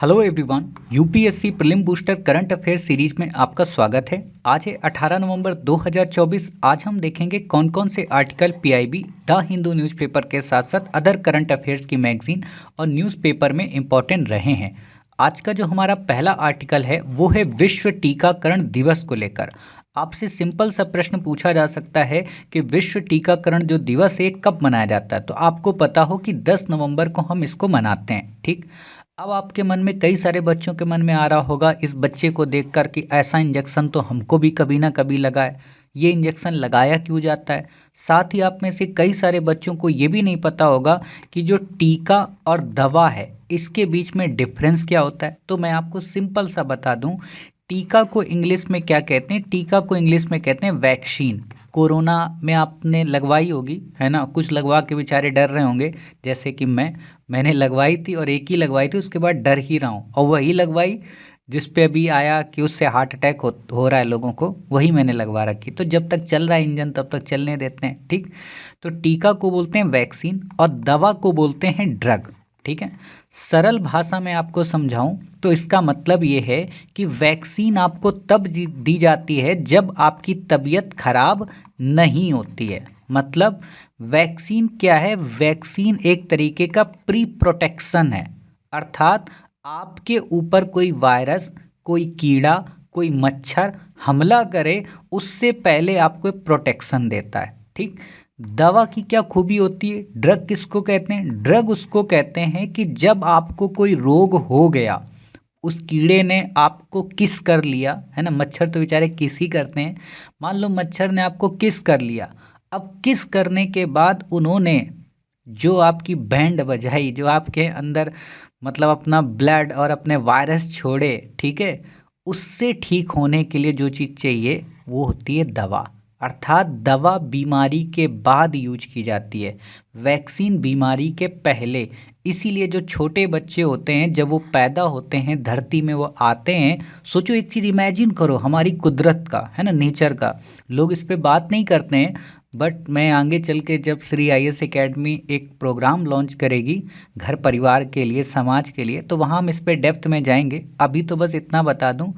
Hello everyone. UPSC prelim booster current affair series में आपका स्वागत है। आज है 18 नवंबर 2024। आज हम देखेंगे कौन कौन से article PIB, the Hindu newspaper के साथ साथ अदर करंट अफेयर्स की मैगजीन और न्यूज़पेपर में इम्पॉर्टेंट रहे हैं। आज का जो हमारा पहला आर्टिकल है वो है विश्व टीकाकरण दिवस को लेकर। आपसे सिंपल सा प्रश्न पूछा जा सकता है कि विश्व टीकाकरण जो दिवस है कब मनाया जाता है, तो आपको पता हो कि 10 नवंबर को हम इसको मनाते हैं। ठीक, अब आपके मन में, कई सारे बच्चों के मन में आ रहा होगा इस बच्चे को देखकर कि ऐसा इंजेक्शन तो हमको भी कभी ना कभी लगा है, ये इंजेक्शन लगाया क्यों जाता है। साथ ही आप में से कई सारे बच्चों को ये भी नहीं पता होगा कि जो टीका और दवा है इसके बीच में डिफरेंस क्या होता है। तो मैं आपको सिंपल सा बता दूं, टीका को इंग्लिश में क्या कहते हैं। टीका को इंग्लिश में कहते हैं वैक्सीन। कोरोना में आपने लगवाई होगी, है ना, कुछ लगवा के बेचारे डर रहे होंगे, जैसे कि मैंने लगवाई थी और एक ही लगवाई थी, उसके बाद डर ही रहा हूँ, और वही लगवाई जिस पे अभी आया कि उससे हार्ट अटैक हो रहा है लोगों को, वही मैंने लगवा रखी। तो जब तक चल रहा है इंजन तब तक चलने देते हैं। ठीक, तो टीका को बोलते हैं वैक्सीन और दवा को बोलते हैं ड्रग। ठीक है, सरल भाषा में आपको समझाऊं तो इसका मतलब ये है कि वैक्सीन आपको तब दी जाती है जब आपकी तबीयत खराब नहीं होती है। मतलब वैक्सीन क्या है? वैक्सीन एक तरीके का प्री प्रोटेक्शन है, अर्थात आपके ऊपर कोई वायरस, कोई कीड़ा, कोई मच्छर हमला करे उससे पहले आपको प्रोटेक्शन देता है। ठीक, दवा की क्या खूबी होती है? ड्रग किसको कहते हैं? ड्रग उसको कहते हैं कि जब आपको कोई रोग हो गया, उस कीड़े ने आपको किस कर लिया, है ना, मच्छर तो बेचारे किस ही करते हैं। मान लो मच्छर ने आपको किस कर लिया, अब किस करने के बाद उन्होंने जो आपकी बैंड बजाई, जो आपके अंदर मतलब अपना ब्लड और अपने वायरस छोड़े, ठीक है, उससे ठीक होने के लिए जो चीज़ चाहिए वो होती है दवा। अर्थात दवा बीमारी के बाद यूज की जाती है, वैक्सीन बीमारी के पहले। इसीलिए जो छोटे बच्चे होते हैं जब वो पैदा होते हैं, धरती में वो आते हैं, सोचो एक चीज़ इमेजिन करो, हमारी कुदरत का, है ना, नेचर का, लोग इस पे बात नहीं करते हैं, बट मैं आगे चल के जब श्री आईएएस एकेडमी एक प्रोग्राम लॉन्च करेगी घर परिवार के लिए, समाज के लिए, तो वहाँ हम इस पे डेप्थ में जाएंगे। अभी तो बस इतना बता दूं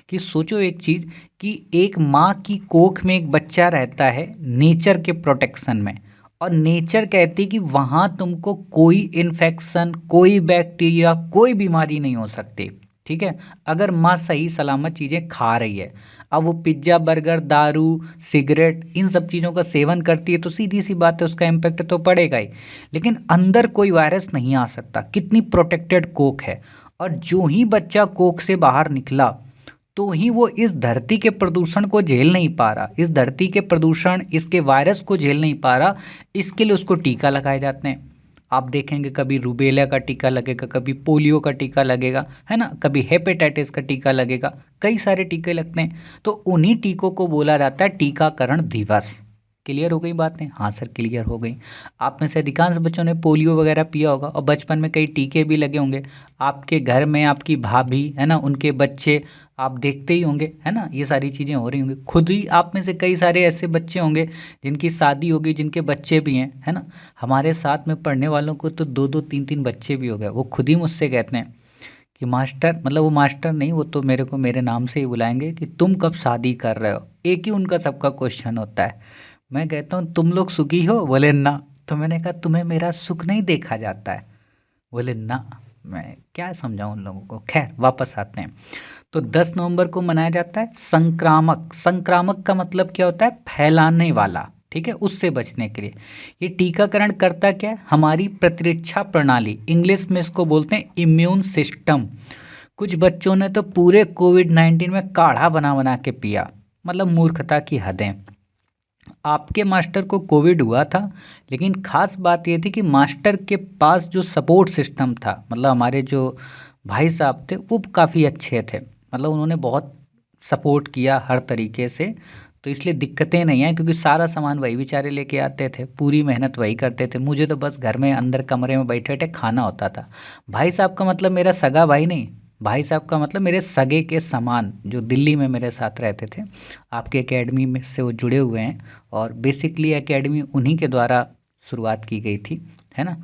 कि सोचो एक चीज़ कि एक माँ की कोख में एक बच्चा रहता है नेचर के प्रोटेक्शन में, और नेचर कहती है कि वहाँ तुमको कोई इन्फेक्शन, कोई बैक्टीरिया, कोई बीमारी नहीं हो सकती। ठीक है, अगर माँ सही सलामत चीज़ें खा रही है। अब वो पिज्ज़ा, बर्गर, दारू, सिगरेट, इन सब चीज़ों का सेवन करती है तो सीधी सी बात है उसका इम्पैक्ट तो पड़ेगा ही, लेकिन अंदर कोई वायरस नहीं आ सकता। कितनी प्रोटेक्टेड कोख है। और जो ही बच्चा कोख से बाहर निकला तो ही वो इस धरती के प्रदूषण को झेल नहीं पा रहा, इस धरती के प्रदूषण, इसके वायरस को झेल नहीं पा रहा, इसके लिए उसको टीका लगाए जाते हैं। आप देखेंगे कभी रूबेला का टीका लगेगा, कभी पोलियो का टीका लगेगा, है ना, कभी हेपेटाइटिस का टीका लगेगा, कई सारे टीके लगते हैं। तो उन्हीं टीकों को बोला जाता है टीकाकरण दिवस। क्लियर हो गई बातें? हाँ सर, क्लियर हो गई। आप में से अधिकांश बच्चों ने पोलियो वगैरह पिया होगा और बचपन में कई टीके भी लगे होंगे। आपके घर में आपकी भाभी, है ना, उनके बच्चे आप देखते ही होंगे, है ना, ये सारी चीज़ें हो रही होंगी। खुद ही आप में से कई सारे ऐसे बच्चे होंगे जिनकी शादी होगी, जिनके बच्चे भी हैं, है ना। हमारे साथ में पढ़ने वालों को तो दो दो तीन तीन बच्चे भी हो गए। वो खुद ही मुझसे कहते हैं कि मास्टर, मतलब वो मास्टर नहीं, वो तो मेरे को मेरे नाम से ही बुलाएंगे कि तुम कब शादी कर रहे हो। एक ही उनका सबका क्वेश्चन होता है। मैं कहता हूँ तुम लोग सुखी हो? बोले ना। तो मैंने कहा तुम्हें मेरा सुख नहीं देखा जाता है? बोले ना। मैं क्या समझाऊं उन लोगों को। खैर वापस आते हैं। तो 10 नवंबर को मनाया जाता है संक्रामक। संक्रामक का मतलब क्या होता है? फैलाने वाला। ठीक है, उससे बचने के लिए ये टीकाकरण करता क्या है? हमारी प्रतिरक्षा प्रणाली, इंग्लिश में इसको बोलते हैं इम्यून सिस्टम। कुछ बच्चों ने तो पूरे कोविड-19 में काढ़ा बना बना के पिया, मतलब मूर्खता की हदें। आपके मास्टर को कोविड हुआ था, लेकिन खास बात यह थी कि मास्टर के पास जो सपोर्ट सिस्टम था, मतलब हमारे जो भाई साहब थे वो काफ़ी अच्छे थे, मतलब उन्होंने बहुत सपोर्ट किया हर तरीके से। तो इसलिए दिक्कतें नहीं आई, क्योंकि सारा सामान वही बेचारे लेके आते थे, पूरी मेहनत वही करते थे। मुझे तो बस घर में अंदर कमरे में बैठे बैठे खाना होता था। भाई साहब का मतलब मेरा सगा भाई नहीं, भाई साहब का मतलब मेरे सगे के समान, जो दिल्ली में मेरे साथ रहते थे। आपके एकेडमी में से वो जुड़े हुए हैं, और बेसिकली एकेडमी उन्हीं के द्वारा शुरुआत की गई थी, है ना।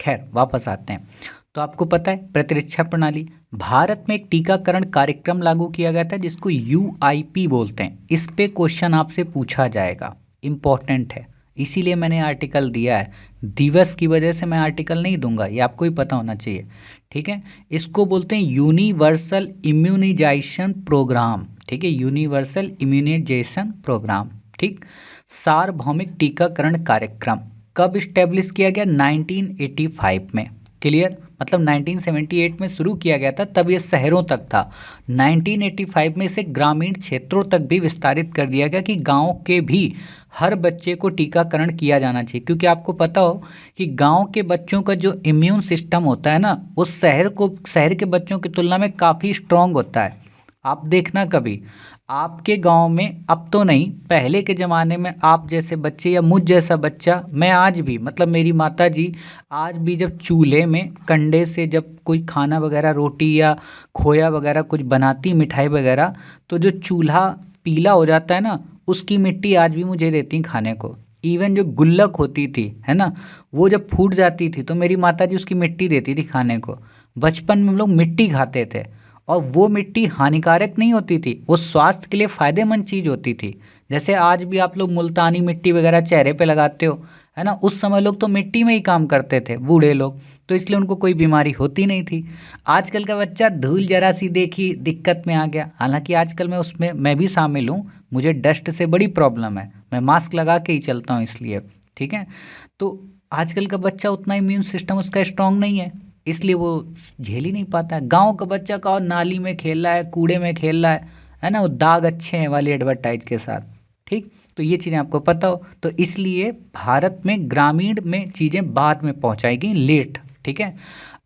खैर वापस आते हैं। तो आपको पता है प्रतिरक्षा प्रणाली। भारत में एक टीकाकरण कार्यक्रम लागू किया गया था जिसको यूआईपी बोलते हैं। इस पे क्वेश्चन आपसे पूछा जाएगा, इम्पोर्टेंट है, इसीलिए मैंने आर्टिकल दिया है। दिवस की वजह से मैं आर्टिकल नहीं दूंगा, ये आपको ही पता होना चाहिए, ठीक है। इसको बोलते हैं यूनिवर्सल इम्यूनाइजेशन प्रोग्राम, ठीक है, यूनिवर्सल इम्यूनाइजेशन प्रोग्राम, ठीक। सार्वभौमिक टीकाकरण कार्यक्रम कब इस्टेब्लिश किया गया? 1985 में, क्लियर। मतलब 1978 में शुरू किया गया था, तब ये शहरों तक था। 1985 में इसे ग्रामीण क्षेत्रों तक भी विस्तारित कर दिया गया कि गांव के भी हर बच्चे को टीकाकरण किया जाना चाहिए, क्योंकि आपको पता हो कि गांव के बच्चों का जो इम्यून सिस्टम होता है ना, वो शहर के बच्चों की तुलना में काफ़ी स्ट्रांग होता है। आप देखना कभी आपके गांव में, अब तो नहीं, पहले के ज़माने में आप जैसे बच्चे या मुझ जैसा बच्चा, मैं आज भी, मतलब मेरी माता जी आज भी जब चूल्हे में कंडे से जब कोई खाना वगैरह, रोटी या खोया वगैरह कुछ बनाती, मिठाई वगैरह, तो जो चूल्हा पीला हो जाता है ना, उसकी मिट्टी आज भी मुझे देती खाने को। इवन जो गुल्लक होती थी, है ना, वो जब फूट जाती थी तो मेरी माता जी उसकी मिट्टी देती थी खाने को। बचपन में हम लोग मिट्टी खाते थे, और वो मिट्टी हानिकारक नहीं होती थी, वो स्वास्थ्य के लिए फ़ायदेमंद चीज़ होती थी। जैसे आज भी आप लोग मुल्तानी मिट्टी वगैरह चेहरे पे लगाते हो, है ना, उस समय लोग तो मिट्टी में ही काम करते थे, बूढ़े लोग, तो इसलिए उनको कोई बीमारी होती नहीं थी। आजकल का बच्चा धूल जरा सी देखी दिक्कत में आ गया। हालांकि आजकल मैं भी शामिल हूँ, मुझे डस्ट से बड़ी प्रॉब्लम है, मैं मास्क लगा के ही चलता हूँ इसलिए, ठीक है। तो आजकल का बच्चा उतना इम्यून सिस्टम उसका स्ट्रांग नहीं है, इसलिए वो झेल ही नहीं पाता है। गांव का बच्चा का और नाली में खेल रहा है, कूड़े में खेल रहा है ना, वो दाग अच्छे हैं वाली एडवर्टाइज के साथ, ठीक। तो ये चीज़ें आपको पता हो, तो इसलिए भारत में ग्रामीण में चीज़ें बाद में पहुंचाएगी, लेट, ठीक है।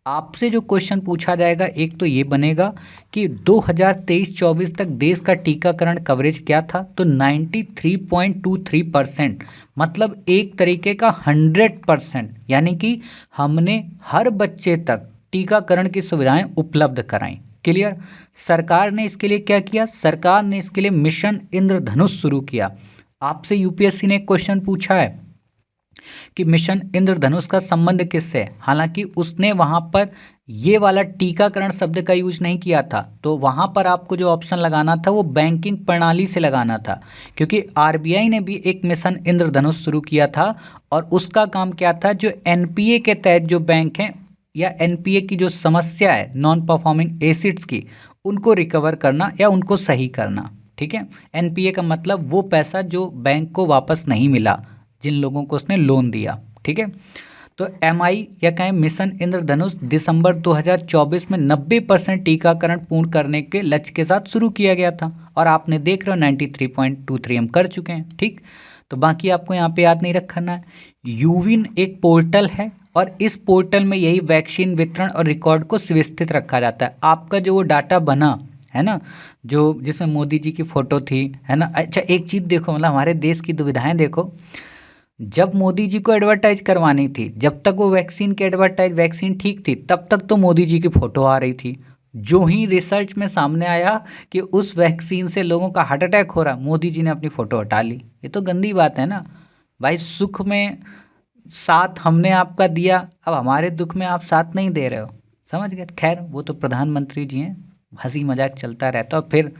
आपसे जो क्वेश्चन पूछा जाएगा, एक तो ये बनेगा कि 2023-24 तक देश का टीकाकरण कवरेज क्या था, तो 93.23%, मतलब एक तरीके का 100%, यानी कि हमने हर बच्चे तक टीकाकरण की सुविधाएं उपलब्ध कराई, क्लियर। सरकार ने इसके लिए क्या किया? सरकार ने इसके लिए मिशन इंद्रधनुष शुरू किया। आपसे यूपीएससी ने एक क्वेश्चन पूछा है कि मिशन इंद्रधनुष का संबंध किससे है, हालांकि उसने वहां पर ये वाला टीकाकरण शब्द का यूज नहीं किया था, तो वहां पर आपको जो ऑप्शन लगाना था वो बैंकिंग प्रणाली से लगाना था, क्योंकि आरबीआई ने भी एक मिशन इंद्रधनुष शुरू किया था, और उसका काम क्या था, जो एनपीए के तहत जो बैंक हैं या एनपीए की जो समस्या है नॉन परफॉर्मिंग एसिड्स की, उनको रिकवर करना या उनको सही करना, ठीक है। एनपीए का मतलब वो पैसा जो बैंक को वापस नहीं मिला जिन लोगों को उसने लोन दिया, ठीक है। तो एमआई या कहें मिशन इंद्रधनुष दिसंबर 2024 में 90% टीकाकरण पूर्ण करने के लक्ष्य के साथ शुरू किया गया था, और आपने देख रहे हो 93.23 हम कर चुके हैं, ठीक। तो बाकी आपको यहाँ पे याद नहीं रखना है। यूविन एक पोर्टल है, और इस पोर्टल में यही वैक्सीन वितरण और रिकॉर्ड को सुव्यवस्थित रखा जाता है। आपका जो वो डाटा बना है ना, जो जिसमें मोदी जी की फ़ोटो थी, है ना। अच्छा एक चीज़ देखो, मतलब हमारे देश की दुविधाएं देखो, जब मोदी जी को एडवर्टाइज करवानी थी, जब तक वो वैक्सीन की एडवर्टाइज, वैक्सीन ठीक थी, तब तक तो मोदी जी की फ़ोटो आ रही थी। जो ही रिसर्च में सामने आया कि उस वैक्सीन से लोगों का हार्ट अटैक हो रहा, मोदी जी ने अपनी फ़ोटो हटा ली। ये तो गंदी बात है ना भाई। सुख में साथ हमने आपका दिया, अब हमारे दुख में आप साथ नहीं दे रहे हो, समझ गए। खैर वो तो प्रधानमंत्री जी हैं, हंसी मजाक चलता रहता है, और फिर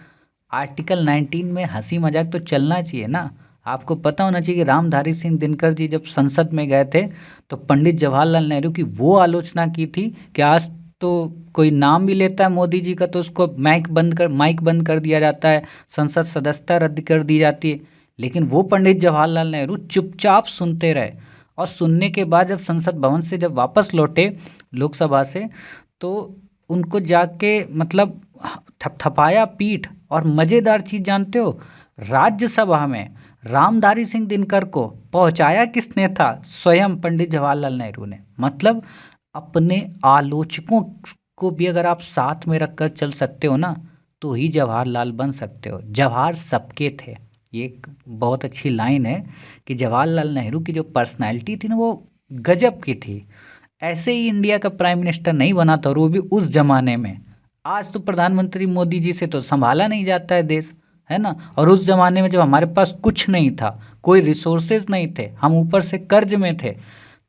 आर्टिकल 19 में हंसी मजाक तो चलना चाहिए ना। आपको पता होना चाहिए कि रामधारी सिंह दिनकर जी जब संसद में गए थे, तो पंडित जवाहरलाल नेहरू की वो आलोचना की थी कि आज तो कोई नाम भी लेता है मोदी जी का तो उसको माइक बंद कर दिया जाता है, संसद सदस्यता रद्द कर दी जाती है। लेकिन वो पंडित जवाहरलाल नेहरू चुपचाप सुनते रहे, और सुनने के बाद जब संसद भवन से जब वापस लौटे लोकसभा से, तो उनको जाके मतलब थपथपाया पीठ। और मज़ेदार चीज़ जानते हो, राज्यसभा में रामधारी सिंह दिनकर को पहुंचाया किसने था? स्वयं पंडित जवाहरलाल नेहरू ने। मतलब अपने आलोचकों को भी अगर आप साथ में रखकर चल सकते हो ना, तो ही जवाहरलाल बन सकते हो। जवाहर सबके थे, ये एक बहुत अच्छी लाइन है कि जवाहरलाल नेहरू की जो पर्सनैलिटी थी ना, वो गजब की थी। ऐसे ही इंडिया का प्राइम मिनिस्टर नहीं बना था, और वो भी उस जमाने में। आज तो प्रधानमंत्री मोदी जी से तो संभाला नहीं जाता है देश, है ना। और उस ज़माने में जब हमारे पास कुछ नहीं था, कोई रिसोर्सेज नहीं थे, हम ऊपर से कर्ज में थे,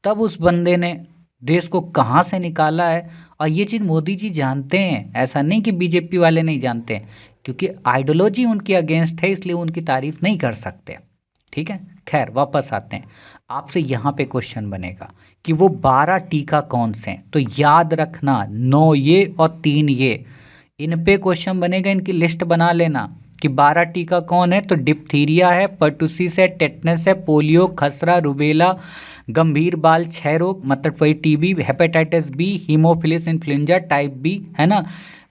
तब उस बंदे ने देश को कहाँ से निकाला है, और ये चीज़ मोदी जी जानते हैं, ऐसा नहीं कि बीजेपी वाले नहीं जानते हैं, क्योंकि आइडियोलॉजी उनकी अगेंस्ट है, इसलिए उनकी तारीफ नहीं कर सकते। ठीक है, खैर वापस आते हैं। आपसे यहाँ पे क्वेश्चन बनेगा कि वो 12 टीका कौन से हैं, तो याद रखना 9 ये और 3 ये, इन पे क्वेश्चन बनेगा, इनकी लिस्ट बना लेना कि 12 टीका कौन है। तो डिप्थीरिया है, पर्टुसिस है, टेटनस है, पोलियो, खसरा, रुबेला, गंभीर बाल क्षय रोग मतलब वही TB, hepatitis B, haemophilus influenza type B, है ना,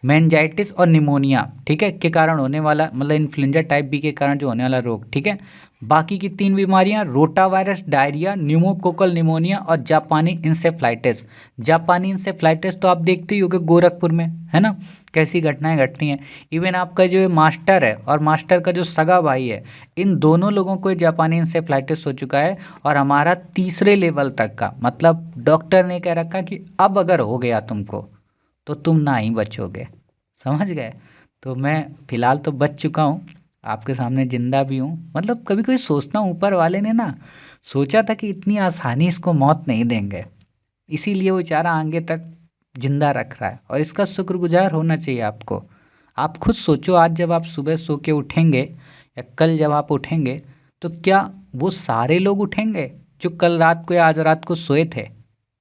मेनिंजाइटिस और निमोनिया, ठीक है, के कारण होने वाला मतलब इन्फ्लुएंजा टाइप बी के कारण जो होने वाला रोग। ठीक है, बाकी की 3 बीमारियां rota virus, diarrhoea, pneumococcal pneumonia और जापानी इंसेफ्लाइटिस। जापानी इंसेफ्लाइटिस तो आप देखते ही होगे गोरखपुर में, है ना, कैसी घटनाएं घटती हैं। इवन आपका जो मास्टर है और मास्टर का जो सगा भाई है, इन दोनों लोगों को जापानी इंसेफ्लाइटिस हो चुका है, और हमारा 3रे लेवल तक का, मतलब डॉक्टर ने कह रखा कि अब अगर हो गया तुमको तो तुम ना ही बचोगे, समझ गए। तो मैं फ़िलहाल तो बच चुका हूँ, आपके सामने जिंदा भी हूँ। मतलब कभी कभी सोचता हूँ ऊपर वाले ने ना सोचा था कि इतनी आसानी इसको मौत नहीं देंगे, इसीलिए वो बेचारा आगे तक जिंदा रख रहा है, और इसका शुक्रगुजार होना चाहिए आपको। आप खुद सोचो, आज जब आप सुबह सो के उठेंगे या कल जब आप उठेंगे, तो क्या वो सारे लोग उठेंगे जो कल रात को या आज रात को सोए थे?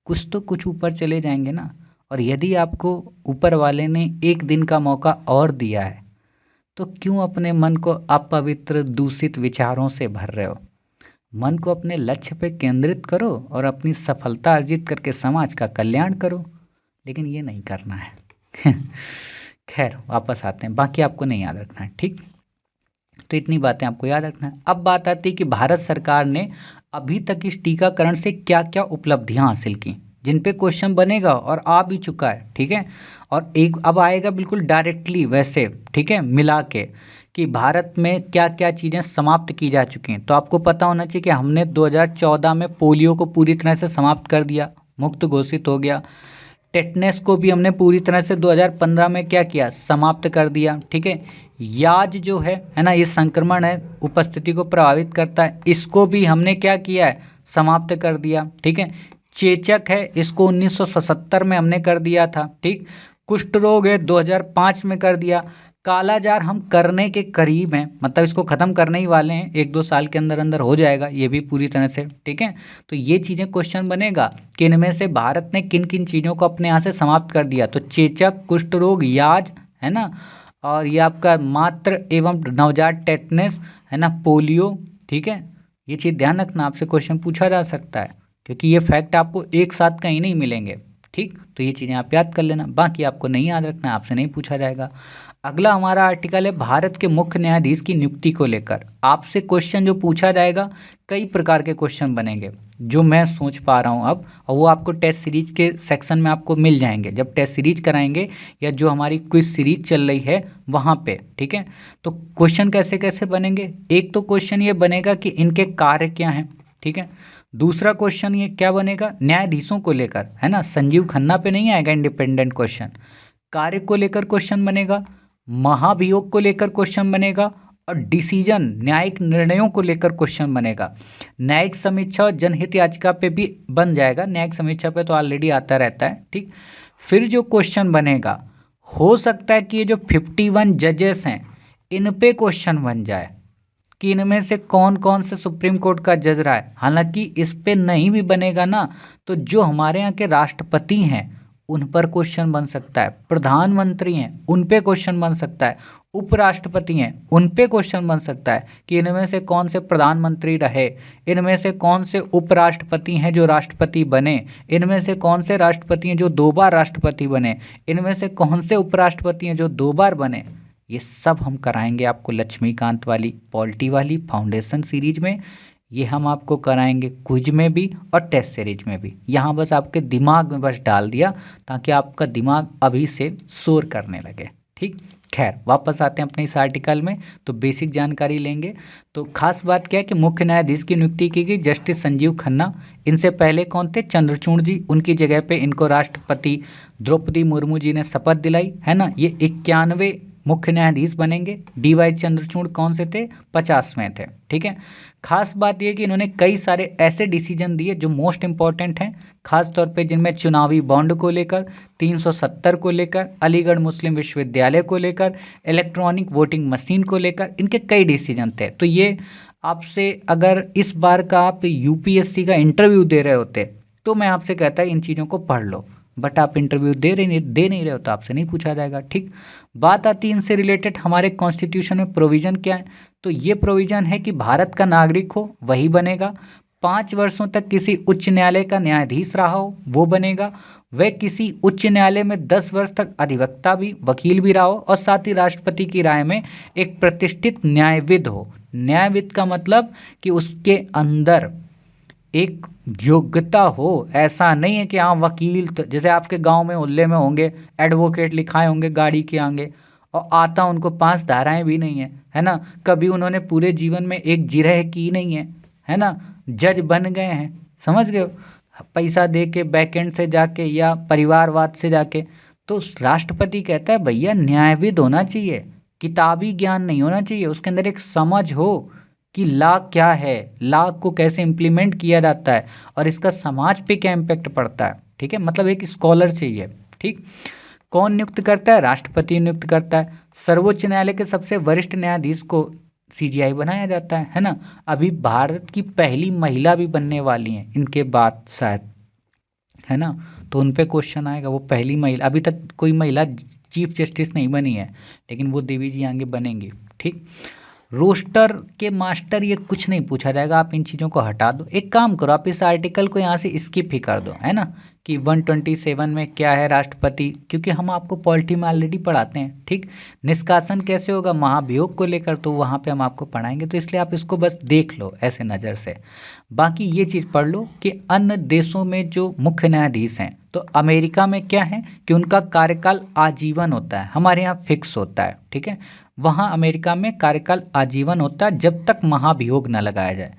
कुछ तो कुछ ऊपर चले जाएंगे ना। और यदि आपको ऊपर वाले ने एक दिन का मौका और दिया है, तो क्यों अपने मन को अपवित्र दूषित विचारों से भर रहे हो? मन को अपने लक्ष्य पे केंद्रित करो और अपनी सफलता अर्जित करके समाज का कल्याण करो, लेकिन ये नहीं करना है। खैर वापस आते हैं, बाकी आपको नहीं याद रखना है, ठीक। तो इतनी बातें आपको याद रखना है। अब बात आती है कि भारत सरकार ने अभी तक इस टीकाकरण से क्या क्या उपलब्धियां हासिल की, जिन पे क्वेश्चन बनेगा और आ भी चुका है, ठीक है। और एक अब आएगा बिल्कुल डायरेक्टली वैसे, ठीक है, मिला के, कि भारत में क्या क्या चीज़ें समाप्त की जा चुकी हैं। तो आपको पता होना चाहिए कि हमने 2014 में पोलियो को पूरी तरह से समाप्त कर दिया, मुक्त घोषित हो गया। टेटनेस को भी हमने पूरी तरह से 2015 में क्या किया, समाप्त कर दिया, ठीक है। याज जो है ना, ये संक्रमण है, उपस्थिति को प्रभावित करता है, इसको भी हमने क्या किया है, समाप्त कर दिया, ठीक है। चेचक है, इसको 1977 में हमने कर दिया था, ठीक। कुष्ठ रोग है, 2005 में कर दिया। कालाजार हम करने के करीब हैं, मतलब इसको ख़त्म करने ही वाले हैं, 1-2 साल के अंदर अंदर हो जाएगा ये भी पूरी तरह से, ठीक है। तो ये चीज़ें क्वेश्चन बनेगा कि इनमें से भारत ने किन किन चीज़ों को अपने यहाँ से समाप्त कर दिया। तो चेचक, कुष्ठ रोग, याज, है ना, और ये आपका मातृ एवं नवजात टेटनेस, है ना, पोलियो, ठीक है। ये चीज़ ध्यान रखना, आपसे क्वेश्चन पूछा जा सकता है, क्योंकि ये फैक्ट आपको एक साथ कहीं नहीं मिलेंगे, ठीक। तो ये चीज़ें आप याद कर लेना, बाकी आपको नहीं याद रखना, आपसे नहीं पूछा जाएगा। अगला हमारा आर्टिकल है भारत के मुख्य न्यायाधीश की नियुक्ति को लेकर। आपसे क्वेश्चन जो पूछा जाएगा, कई प्रकार के क्वेश्चन बनेंगे जो मैं सोच पा रहा हूँ अब, और वो आपको टेस्ट सीरीज के सेक्शन में आपको मिल जाएंगे जब टेस्ट सीरीज कराएंगे, या जो हमारी क्विज सीरीज चल रही है वहाँ पे, ठीक है। तो क्वेश्चन कैसे कैसे बनेंगे, एक तो क्वेश्चन ये बनेगा कि इनके कार्य क्या हैं, ठीक है। दूसरा क्वेश्चन ये क्या बनेगा, न्यायाधीशों को लेकर, है ना, संजीव खन्ना पे नहीं आएगा इंडिपेंडेंट क्वेश्चन। कार्य को लेकर क्वेश्चन बनेगा, महाभियोग को लेकर क्वेश्चन बनेगा, और डिसीजन न्यायिक निर्णयों को लेकर क्वेश्चन बनेगा। न्यायिक समीक्षा और जनहित याचिका पे भी बन जाएगा, न्यायिक समीक्षा पे तो ऑलरेडी आता रहता है, ठीक। फिर जो क्वेश्चन बनेगा, हो सकता है कि ये जो 51 जजेस हैं इन पे क्वेश्चन बन जाए कि इनमें से कौन कौन से सुप्रीम कोर्ट का जज रहा है। हालांकि इस पे नहीं भी बनेगा ना, तो जो हमारे यहाँ के राष्ट्रपति हैं उन पर क्वेश्चन बन सकता है, प्रधानमंत्री हैं उन पे क्वेश्चन बन सकता है, उपराष्ट्रपति हैं उन पे क्वेश्चन बन सकता है कि इनमें से कौन से प्रधानमंत्री रहे, इनमें से कौन से उपराष्ट्रपति हैं जो राष्ट्रपति बने, इनमें से कौन से राष्ट्रपति हैं जो 2 बार राष्ट्रपति बने, इनमें से कौन से उपराष्ट्रपति हैं जो 2 बार बने। ये सब हम कराएंगे आपको लक्ष्मीकांत वाली पॉलिटी वाली फाउंडेशन सीरीज में, ये हम आपको कराएंगे क्विज में भी और टेस्ट सीरीज में भी। यहाँ बस आपके दिमाग में बस डाल दिया ताकि आपका दिमाग अभी से शोर करने लगे, ठीक। खैर वापस आते हैं अपने इस आर्टिकल में, तो बेसिक जानकारी लेंगे। तो खास बात क्या है कि मुख्य न्यायाधीश की नियुक्ति की गई जस्टिस संजीव खन्ना। इनसे पहले कौन थे, चंद्रचूड़ जी, उनकी जगह पे इनको राष्ट्रपति द्रौपदी मुर्मू जी ने शपथ दिलाई, है ना। ये 91 मुख्य न्यायाधीश बनेंगे। डी वाई चंद्रचूड़ कौन से थे? 50वें थे। ठीक है। खास बात यह कि इन्होंने कई सारे ऐसे डिसीजन दिए जो मोस्ट इंपॉर्टेंट हैं, खास तौर पे जिनमें चुनावी बॉन्ड को लेकर, 370 को लेकर, अलीगढ़ मुस्लिम विश्वविद्यालय को लेकर, इलेक्ट्रॉनिक वोटिंग मशीन को लेकर, इनके कई डिसीजन थे। तो ये आपसे अगर इस बार का आप यूपीएससी का इंटरव्यू दे रहे होते तो मैं आपसे कहता इन चीज़ों को पढ़ लो, बट आप इंटरव्यू दे नहीं रहे हो तो आपसे नहीं पूछा जाएगा। ठीक। बात आती है इनसे रिलेटेड हमारे कॉन्स्टिट्यूशन में प्रोविज़न क्या है। तो ये प्रोविज़न है कि भारत का नागरिक हो वही बनेगा, 5 वर्षों तक किसी उच्च न्यायालय का न्यायाधीश रहा हो वो बनेगा, वह किसी उच्च न्यायालय में 10 वर्ष तक अधिवक्ता भी वकील भी रहा हो, और साथ ही राष्ट्रपति की राय में एक प्रतिष्ठित न्यायविद हो। न्यायविद का मतलब कि उसके अंदर एक योग्यता हो, ऐसा नहीं है कि हाँ वकील तो जैसे आपके गांव में उल्ले में होंगे एडवोकेट लिखाए होंगे गाड़ी के आगे, और आता उनको 5 धाराएं भी नहीं है ना, कभी उन्होंने पूरे जीवन में एक जिरह की नहीं है ना, जज बन गए हैं, समझ गए हो, पैसा दे के बैकएंड से जाके या परिवारवाद से जाके। तो राष्ट्रपति कहता है भैया न्यायविद होना चाहिए, किताबी ज्ञान नहीं होना चाहिए, उसके अंदर एक समझ हो कि लॉ क्या है, लॉ को कैसे इम्प्लीमेंट किया जाता है और इसका समाज पे क्या इम्पैक्ट पड़ता है। ठीक है, मतलब एक स्कॉलर चाहिए। ठीक। कौन नियुक्त करता है? राष्ट्रपति नियुक्त करता है। सर्वोच्च न्यायालय के सबसे वरिष्ठ न्यायाधीश को सीजीआई बनाया जाता है ना। अभी भारत की पहली महिला भी बनने वाली हैं इनके बाद शायद, है ना, तो उन पे क्वेश्चन आएगा। वो पहली महिला, अभी तक कोई महिला चीफ जस्टिस नहीं बनी है, लेकिन वो देवी जी आगे बनेंगी। ठीक। रोस्टर के मास्टर ये कुछ नहीं पूछा जाएगा, आप इन चीज़ों को हटा दो। एक काम करो, आप इस आर्टिकल को यहाँ से स्किप ही कर दो, है ना, कि 127 में क्या है राष्ट्रपति, क्योंकि हम आपको पॉलिटी में ऑलरेडी पढ़ाते हैं। ठीक। निष्कासन कैसे होगा महाभियोग को लेकर, तो वहाँ पे हम आपको पढ़ाएंगे, तो इसलिए आप इसको बस देख लो ऐसे नज़र से। बाकी ये चीज़ पढ़ लो कि अन्य देशों में जो मुख्य न्यायाधीश हैं, तो अमेरिका में क्या है कि उनका कार्यकाल आजीवन होता है, हमारे यहाँ फिक्स होता है। ठीक है, वहाँ अमेरिका में कार्यकाल आजीवन होता है जब तक महाभियोग न लगाया जाए।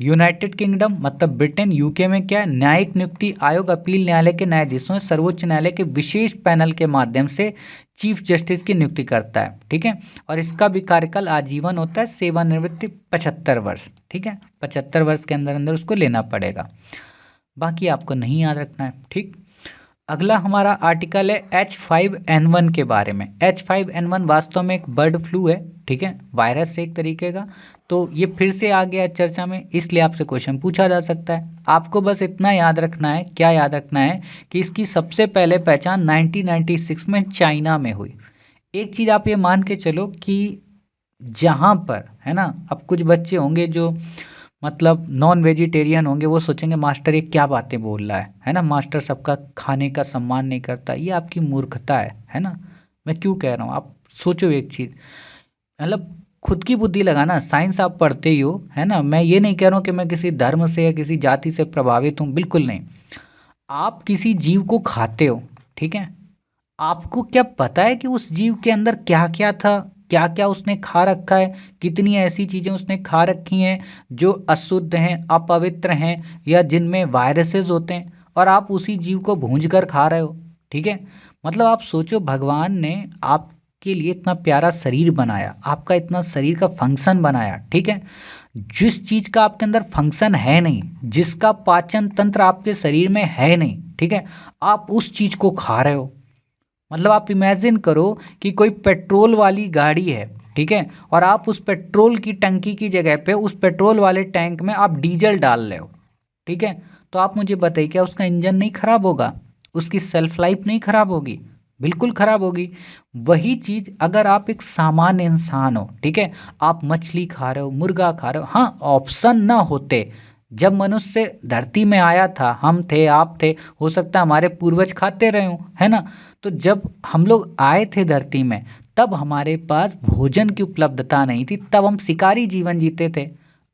यूनाइटेड किंगडम मतलब ब्रिटेन, यूके में क्या है, न्यायिक नियुक्ति आयोग अपील न्यायालय के न्यायाधीशों में सर्वोच्च न्यायालय के विशेष पैनल के माध्यम से चीफ जस्टिस की नियुक्ति करता है। ठीक है, और इसका भी कार्यकाल आजीवन होता है, सेवानिवृत्ति 75 वर्ष। ठीक है, 75 वर्ष के अंदर अंदर उसको लेना पड़ेगा, बाकी आपको नहीं याद रखना है। ठीक। अगला हमारा आर्टिकल है H5N1 के बारे में। H5N1 वास्तव में एक बर्ड फ्लू है। ठीक है, वायरस है एक तरीके का, तो ये फिर से आ गया चर्चा में, इसलिए आपसे क्वेश्चन पूछा जा सकता है। आपको बस इतना याद रखना है, क्या याद रखना है कि इसकी सबसे पहले पहचान 1996 में चाइना में हुई। एक चीज़ आप ये मान के चलो कि जहाँ पर, है ना, अब कुछ बच्चे होंगे जो मतलब नॉन वेजिटेरियन होंगे, वो सोचेंगे मास्टर ये क्या बातें बोल रहा है ना, मास्टर सबका खाने का सम्मान नहीं करता, ये आपकी मूर्खता है ना। मैं क्यों कह रहा हूँ, आप सोचो एक चीज़, मतलब खुद की बुद्धि लगाना, साइंस आप पढ़ते ही हो, है ना। मैं ये नहीं कह रहा हूँ कि मैं किसी धर्म से या किसी जाति से प्रभावित हूँ, बिल्कुल नहीं। आप किसी जीव को खाते हो, ठीक है, आपको क्या पता है कि उस जीव के अंदर क्या क्या था, क्या क्या उसने खा रखा है, कितनी ऐसी चीज़ें उसने खा रखी हैं जो अशुद्ध हैं, अपवित्र हैं, या जिनमें वायरसेस होते हैं, और आप उसी जीव को भूंज कर खा रहे हो। ठीक है, मतलब आप सोचो, भगवान ने आपके लिए इतना प्यारा शरीर बनाया, आपका इतना शरीर का फंक्शन बनाया। ठीक है, जिस चीज़ का आपके अंदर फंक्शन है नहीं, जिसका पाचन तंत्र आपके शरीर में है नहीं, ठीक है, आप उस चीज़ को खा रहे हो। मतलब आप इमेजिन करो कि कोई पेट्रोल वाली गाड़ी है, ठीक है, और आप उस पेट्रोल की टंकी की जगह पे उस पेट्रोल वाले टैंक में आप डीजल डाल रहे हो। ठीक है, तो आप मुझे बताइए क्या उसका इंजन नहीं खराब होगा, उसकी सेल्फ लाइफ नहीं खराब होगी? बिल्कुल खराब होगी। वही चीज़ अगर आप एक सामान्य इंसान हो, ठीक है, आप मछली खा रहे हो, मुर्गा खा रहे हो, हाँ, ऑप्शन ना होते, जब मनुष्य धरती में आया था, हम थे, आप थे, हो सकता है हमारे पूर्वज खाते रहे हों, है ना, तो जब हम लोग आए थे धरती में, तब हमारे पास भोजन की उपलब्धता नहीं थी, तब हम शिकारी जीवन जीते थे।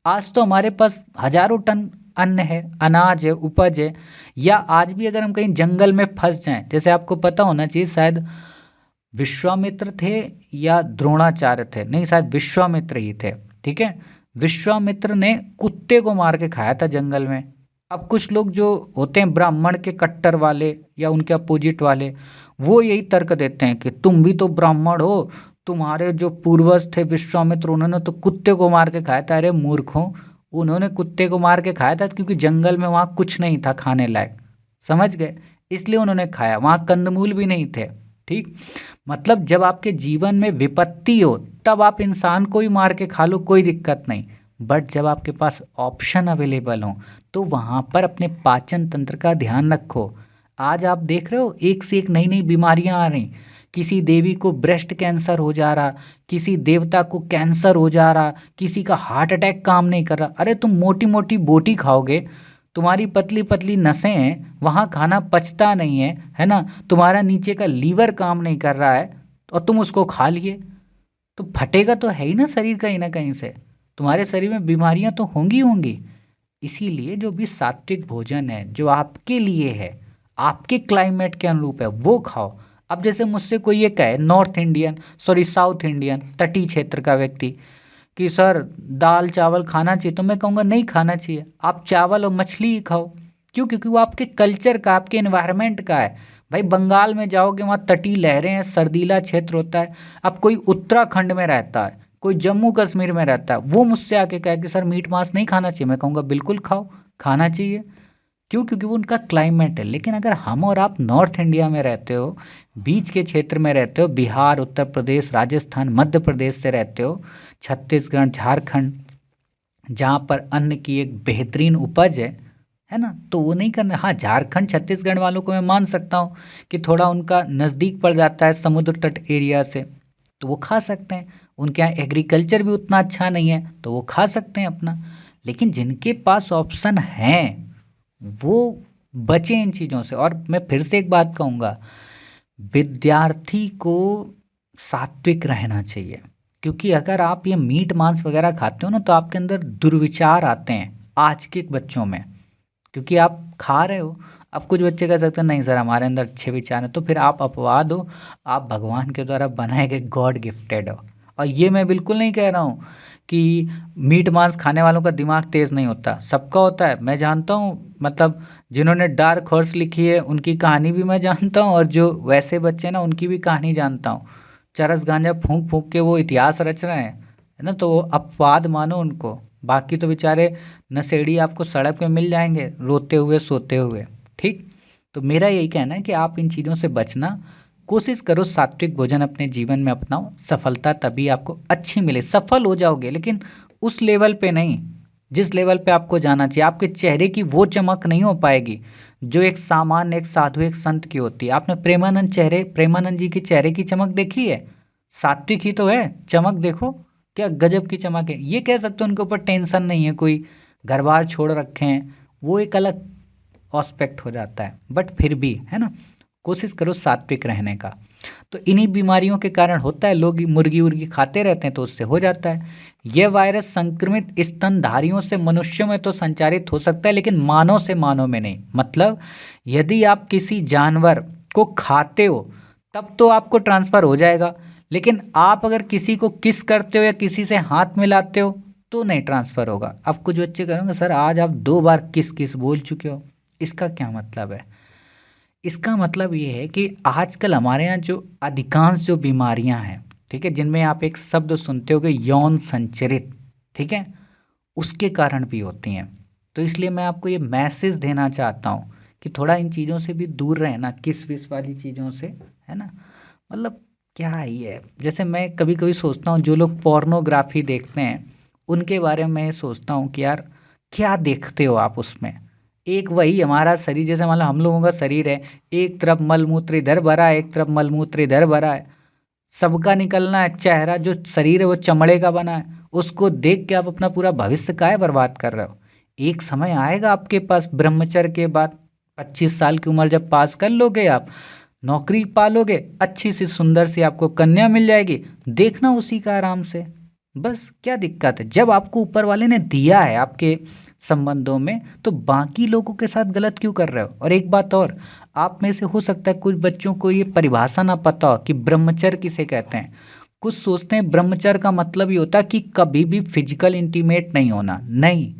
आज तो हमारे पास हजारों टन अन्न है, अनाज है, उपज है। या आज भी अगर हम कहीं जंगल में फंस जाएं, जैसे आपको पता होना चाहिए, शायद विश्वामित्र थे या द्रोणाचार्य थे, नहीं शायद विश्वामित्र ही थे। ठीक है, विश्वामित्र ने कुत्ते को मार के खाया था जंगल में। अब कुछ लोग जो होते हैं ब्राह्मण के कट्टर वाले या उनके अपोजिट वाले, वो यही तर्क देते हैं कि तुम भी तो ब्राह्मण हो, तुम्हारे जो पूर्वज थे विश्वामित्र, उन्होंने तो कुत्ते को मार के खाया था। अरे मूर्खों, उन्होंने कुत्ते को मार के खाया था क्योंकि जंगल में वहाँ कुछ नहीं था खाने लायक, समझ गए, इसलिए उन्होंने खाया, वहाँ कंदमूल भी नहीं थे। ठीक, मतलब जब आपके जीवन में विपत्ति हो तब आप इंसान को ही मार के खा लो, कोई दिक्कत नहीं। बट जब आपके पास ऑप्शन अवेलेबल हो तो वहाँ पर अपने पाचन तंत्र का ध्यान रखो। आज आप देख रहे हो एक से एक नई नई बीमारियां आ रही, किसी देवी को ब्रेस्ट कैंसर हो जा रहा, किसी देवता को कैंसर हो जा रहा, किसी का हार्ट अटैक काम नहीं कर रहा। अरे तुम मोटी मोटी बोटी खाओगे, तुम्हारी पतली पतली नसें हैं, वहाँ खाना पचता नहीं है ना, तुम्हारा नीचे का लीवर काम नहीं कर रहा है और तुम उसको खा लिए, तो फटेगा तो है ही ना शरीर कहीं ना कहीं से, तुम्हारे शरीर में बीमारियां तो होंगी होंगी। इसीलिए जो भी सात्विक भोजन है, जो आपके लिए है, आपके क्लाइमेट के अनुरूप है, वो खाओ। अब जैसे मुझसे कोई ये कहे, north Indian, sorry south Indian, तटीय क्षेत्र का व्यक्ति, कि सर दाल चावल खाना चाहिए, तो मैं कहूँगा नहीं खाना चाहिए, आप चावल और मछली ही खाओ। क्यों? क्योंकि वो आपके कल्चर का, आपके एनवायरनमेंट का है। भाई बंगाल में जाओगे, वहाँ तटीय लहरें हैं, सर्दीला क्षेत्र होता है। अब कोई उत्तराखंड में रहता है, कोई जम्मू कश्मीर में रहता है, वो मुझसे आके कहे कि सर मीट मांस नहीं खाना चाहिए, मैं कहूँगा बिल्कुल खाओ, खाना चाहिए। क्यों? क्योंकि वो उनका क्लाइमेट है। लेकिन अगर हम और आप नॉर्थ इंडिया में रहते हो, बीच के क्षेत्र में रहते हो, बिहार, उत्तर प्रदेश, राजस्थान, मध्य प्रदेश से रहते हो, छत्तीसगढ़, झारखंड, जहाँ पर अन्न की एक बेहतरीन उपज है ना, तो वो नहीं करना। हाँ, झारखंड छत्तीसगढ़ वालों को मैं मान सकता हूँ कि थोड़ा उनका नज़दीक पड़ जाता है समुद्र तट एरिया से, तो वो खा सकते हैं, उनके यहाँ एग्रीकल्चर भी उतना अच्छा नहीं है तो वो खा सकते हैं अपना। लेकिन जिनके पास ऑप्शन हैं वो बचे इन चीज़ों से। और मैं फिर से एक बात कहूँगा, विद्यार्थी को सात्विक रहना चाहिए, क्योंकि अगर आप ये मीट मांस वगैरह खाते हो ना तो आपके अंदर दुर्विचार आते हैं आज के बच्चों में, क्योंकि आप खा रहे हो। अब कुछ बच्चे कह सकते हैं नहीं सर हमारे अंदर अच्छे विचार हैं, तो फिर आप अपवाद हो, आप भगवान के द्वारा बनाए गए गॉड गिफ्टेड हो। और ये मैं बिल्कुल नहीं कह रहा हूँ कि मीट मांस खाने वालों का दिमाग तेज़ नहीं होता, सबका होता है, मैं जानता हूँ। मतलब जिन्होंने डार्क हॉर्स लिखी है उनकी कहानी भी मैं जानता हूँ, और जो वैसे बच्चे ना उनकी भी कहानी जानता हूँ। चरस गांजा फूंक फूंक के वो इतिहास रच रहे हैं, है ना, तो वो अपवाद मानो उनको। बाकी तो बेचारे नशेड़ी आपको सड़क पे मिल जाएंगे रोते हुए सोते हुए। ठीक, तो मेरा यही कहना है कि आप इन चीज़ों से बचना, कोशिश करो सात्विक भोजन अपने जीवन में अपनाओ, सफलता तभी आपको अच्छी मिले, सफल हो जाओगे, लेकिन उस लेवल पे नहीं जिस लेवल पे आपको जाना चाहिए। आपके चेहरे की वो चमक नहीं हो पाएगी जो एक सामान्य, एक साधु, एक संत की होती है। आपने प्रेमानंद जी की चेहरे की चमक देखी है? सात्विक ही तो है, चमक देखो क्या गजब की चमक है। ये कह सकते हो उनके ऊपर टेंशन नहीं है, कोई घर बार छोड़ रखे हैं, वो एक अलग ऑस्पेक्ट हो जाता है, बट फिर भी है ना, कोशिश करो सात्विक रहने का। तो इन्हीं बीमारियों के कारण होता है, लोग मुर्गी उर्गी खाते रहते हैं तो उससे हो जाता है। यह वायरस संक्रमित स्तनधारियों से मनुष्यों में तो संचारित हो सकता है, लेकिन मानव से मानव में नहीं। मतलब यदि आप किसी जानवर को खाते हो तब तो आपको ट्रांसफ़र हो जाएगा, लेकिन आप अगर किसी को किस करते हो या किसी से हाथ मिलाते हो तो नहीं ट्रांसफ़र होगा। अब कुछ बच्चे कहेंगे सर आज आप 2 बार किस किस बोल चुके हो, इसका क्या मतलब है? इसका मतलब ये है कि आजकल हमारे यहाँ जो अधिकांश जो बीमारियां हैं, ठीक है, जिनमें आप एक शब्द सुनते होगे यौन संचरित, ठीक है, उसके कारण भी होती हैं। तो इसलिए मैं आपको ये मैसेज देना चाहता हूँ कि थोड़ा इन चीज़ों से भी दूर रहना, किस विस वाली चीज़ों से, है ना। मतलब क्या ही है, जैसे मैं कभी कभी सोचता हूँ जो लोग पोर्नोग्राफी देखते हैं उनके बारे में मैं सोचता हूँ कि यार क्या देखते हो आप उसमें। एक वही हमारा शरीर, जैसे मान लो हम लोगों का शरीर है, एक तरफ मलमूत्र इधर भरा है, एक तरफ मलमूत्र इधर भरा है, सबका निकलना है। चेहरा जो शरीर है वो चमड़े का बना है, उसको देख के आप अपना पूरा भविष्य काहे बर्बाद कर रहे हो। एक समय आएगा आपके पास ब्रह्मचर्य के बाद, 25 साल की उम्र जब पास कर लोगे आप, नौकरी पालोगे, अच्छी सी सुंदर सी आपको कन्या मिल जाएगी, देखना उसी का आराम से। बस क्या दिक्कत है, जब आपको ऊपर वाले ने दिया है आपके संबंधों में तो बाकी लोगों के साथ गलत क्यों कर रहे हो। और एक बात और, आप में से हो सकता है कुछ बच्चों को ये परिभाषा ना पता हो कि ब्रह्मचर्य किसे कहते हैं। कुछ सोचते हैं ब्रह्मचर्य का मतलब ये होता है कि कभी भी फिजिकल इंटीमेट नहीं होना, नहीं।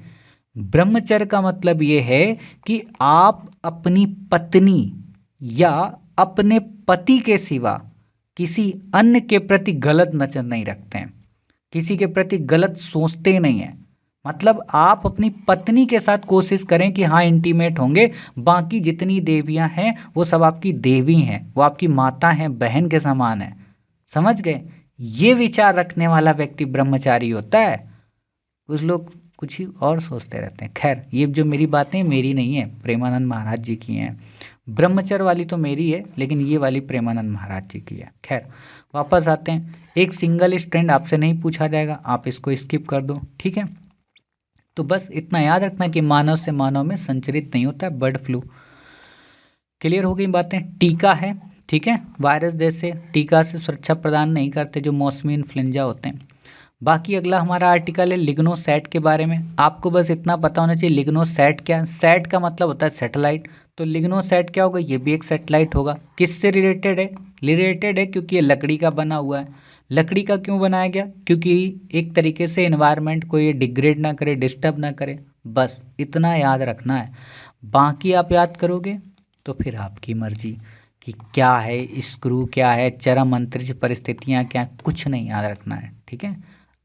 ब्रह्मचर्य का मतलब ये है कि आप अपनी पत्नी या अपने पति के सिवा किसी अन्य के प्रति गलत नजर नहीं रखते हैं, किसी के प्रति गलत सोचते नहीं हैं। मतलब आप अपनी पत्नी के साथ कोशिश करें कि हाँ इंटीमेट होंगे, बाकी जितनी देवियां हैं वो सब आपकी देवी हैं, वो आपकी माता हैं, बहन के समान है। समझ गए? ये विचार रखने वाला व्यक्ति ब्रह्मचारी होता है। कुछ लोग कुछ ही और सोचते रहते हैं। खैर, ये जो मेरी बातें मेरी नहीं है, प्रेमानंद महाराज जी की हैं। ब्रह्मचर्य वाली तो मेरी है, लेकिन ये वाली प्रेमानंद महाराज जी की है। खैर, वापस आते हैं। एक सिंगल स्ट्रैंड आपसे नहीं पूछा जाएगा, आप इसको स्किप कर दो, ठीक है। तो बस इतना याद रखना कि मानव से मानव में संचरित नहीं होता है बर्ड फ्लू। क्लियर हो गई बातें? टीका है, ठीक है। वायरस जैसे टीका से सुरक्षा प्रदान नहीं करते जो मौसमी इन्फ्लुएंजा होते हैं। बाकी अगला हमारा आर्टिकल है लिग्नोसैट के बारे में। आपको बस इतना पता होना चाहिए लिग्नोसैट क्या है। सैट का मतलब होता है सैटेलाइट, तो लिग्नोसैट क्या होगा? ये भी एक सैटेलाइट होगा। किससे रिलेटेड है? रिलेटेड है क्योंकि ये लकड़ी का बना हुआ है। लकड़ी का क्यों बनाया गया? क्योंकि एक तरीके से एनवायरनमेंट को ये डिग्रेड ना करे, डिस्टर्ब ना करे। बस इतना याद रखना है। बाकी आप याद करोगे तो फिर आपकी मर्जी कि क्या है स्क्रू, क्या है चरम अंतरिक्ष परिस्थितियाँ, क्या कुछ नहीं याद रखना है, ठीक है।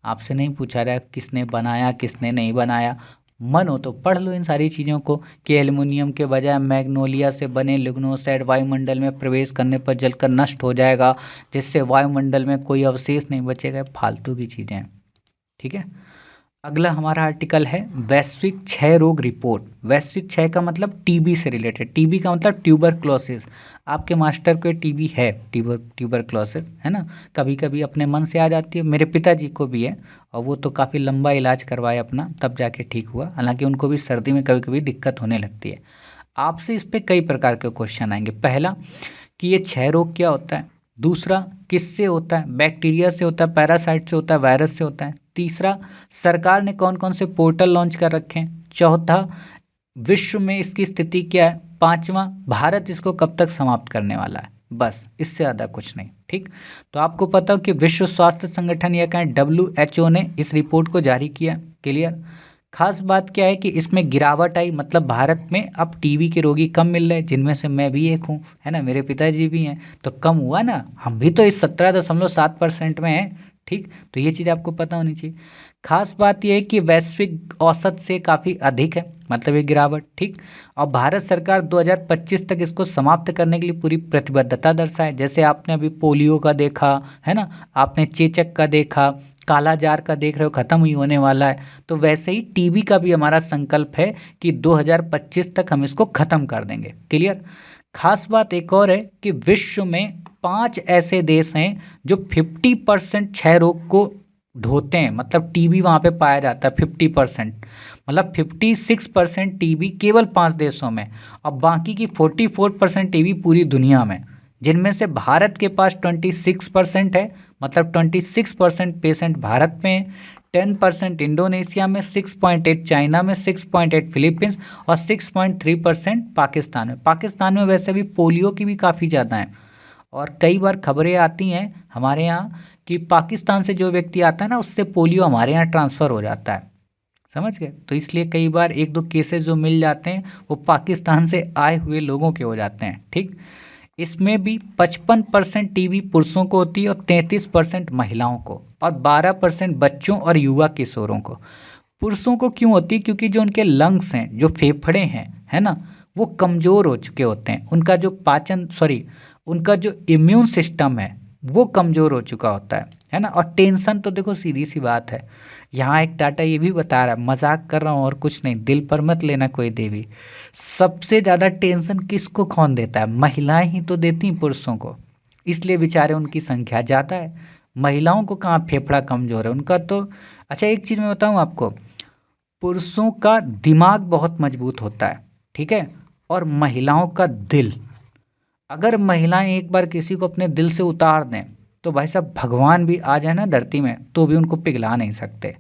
आपसे नहीं पूछा रहा किसने बनाया किसने नहीं बनाया। मन हो तो पढ़ लो इन सारी चीज़ों को कि एल्युमिनियम के बजाय मैग्नोलिया से बने लिग्नोसैट वायुमंडल में प्रवेश करने पर जलकर नष्ट हो जाएगा, जिससे वायुमंडल में कोई अवशेष नहीं बचेगा। फालतू की चीज़ें हैं, ठीक है। अगला हमारा आर्टिकल है वैश्विक क्षय रोग रिपोर्ट। वैश्विक क्षय का मतलब टीबी से रिलेटेड। टीबी का मतलब ट्यूबरक्लोसिस। आपके मास्टर को टीबी है, ट्यूबरक्लोसिस है ना। कभी कभी अपने मन से आ जाती है, मेरे पिताजी को भी है, और वो तो काफ़ी लंबा इलाज करवाए अपना, तब जाके ठीक हुआ। हालांकि उनको भी सर्दी में कभी कभी दिक्कत होने लगती है। आपसे इस पर कई प्रकार के क्वेश्चन आएंगे। पहला कि ये क्षय रोग क्या होता है। दूसरा, किससे होता है? बैक्टीरिया से होता है, पैरासाइट से होता है, वायरस से होता है। तीसरा, सरकार ने कौन कौन से पोर्टल लॉन्च कर रखे हैं। चौथा, विश्व में इसकी स्थिति क्या है। पांचवा, भारत इसको कब तक समाप्त करने वाला है। बस इससे ज़्यादा कुछ नहीं, ठीक। तो आपको पता हो कि विश्व स्वास्थ्य संगठन या कहें WHO ने इस रिपोर्ट को जारी किया। क्लियर? खास बात क्या है कि इसमें गिरावट आई, मतलब भारत में अब टीबी के रोगी कम मिल रहे हैं, जिनमें से मैं भी एक हूँ, है ना, मेरे पिताजी भी हैं। तो कम हुआ ना, हम भी तो इस 17.7% में हैं, ठीक। तो ये चीज़ आपको पता होनी चाहिए। खास बात यह है कि वैश्विक औसत से काफ़ी अधिक है, मतलब ये गिरावट, ठीक। और भारत सरकार 2025 तक इसको समाप्त करने के लिए पूरी प्रतिबद्धता दर्शाए। जैसे आपने अभी पोलियो का देखा है ना, आपने चेचक का देखा, कालाजार का देख रहे हो, ख़त्म ही होने वाला है। तो वैसे ही टीबी का भी हमारा संकल्प है कि 2025 तक हम इसको ख़त्म कर देंगे। क्लियर? खास बात एक और है कि विश्व में 5 ऐसे देश हैं जो 50% क्षय रोग को ढोते हैं, मतलब टीबी वहाँ पे पाया जाता है 50%, मतलब 56% टीबी केवल 5 देशों में, और बाकी की 44% टीबी पूरी दुनिया में, जिनमें से भारत के पास 26% है, मतलब 26% पेशेंट भारत में, 10% इंडोनेशिया में, 6.8 चाइना में, 6.8 फिलीपींस और 6.3% पाकिस्तान में। पाकिस्तान में वैसे भी पोलियो की भी काफ़ी ज़्यादा है, और कई बार खबरें आती हैं हमारे यहाँ कि पाकिस्तान से जो व्यक्ति आता है ना, उससे पोलियो हमारे यहाँ ट्रांसफ़र हो जाता है। समझ गए? तो इसलिए कई बार एक दो केसेस जो मिल जाते हैं वो पाकिस्तान से आए हुए लोगों के हो जाते हैं, ठीक। इसमें भी 55% टीबी पुरुषों को होती है और 33% महिलाओं को, और 12% बच्चों और युवा किशोरों को। पुरुषों को क्यों होती है? क्योंकि जो उनके लंग्स हैं, जो फेफड़े हैं, है ना, वो कमज़ोर हो चुके होते हैं। उनका जो उनका जो इम्यून सिस्टम है वो कमज़ोर हो चुका होता है ना। और टेंशन तो देखो सीधी सी बात है, यहाँ एक डाटा ये भी बता रहा है, मजाक कर रहा हूँ और कुछ नहीं, दिल पर मत लेना कोई देवी। सबसे ज़्यादा टेंशन किसको कौन देता है? महिलाएं ही तो देती हैं पुरुषों को, इसलिए बेचारे उनकी संख्या ज़्यादा है। महिलाओं को कहाँ फेफड़ा कमज़ोर है उनका तो। अच्छा, एक चीज़ मैं बताऊँ आपको, पुरुषों का दिमाग बहुत मजबूत होता है, ठीक है, और महिलाओं का दिल। अगर महिलाएं एक बार किसी को अपने दिल से उतार दें तो भाई साहब भगवान भी आ जाए ना धरती में तो भी उनको पिघला नहीं सकते।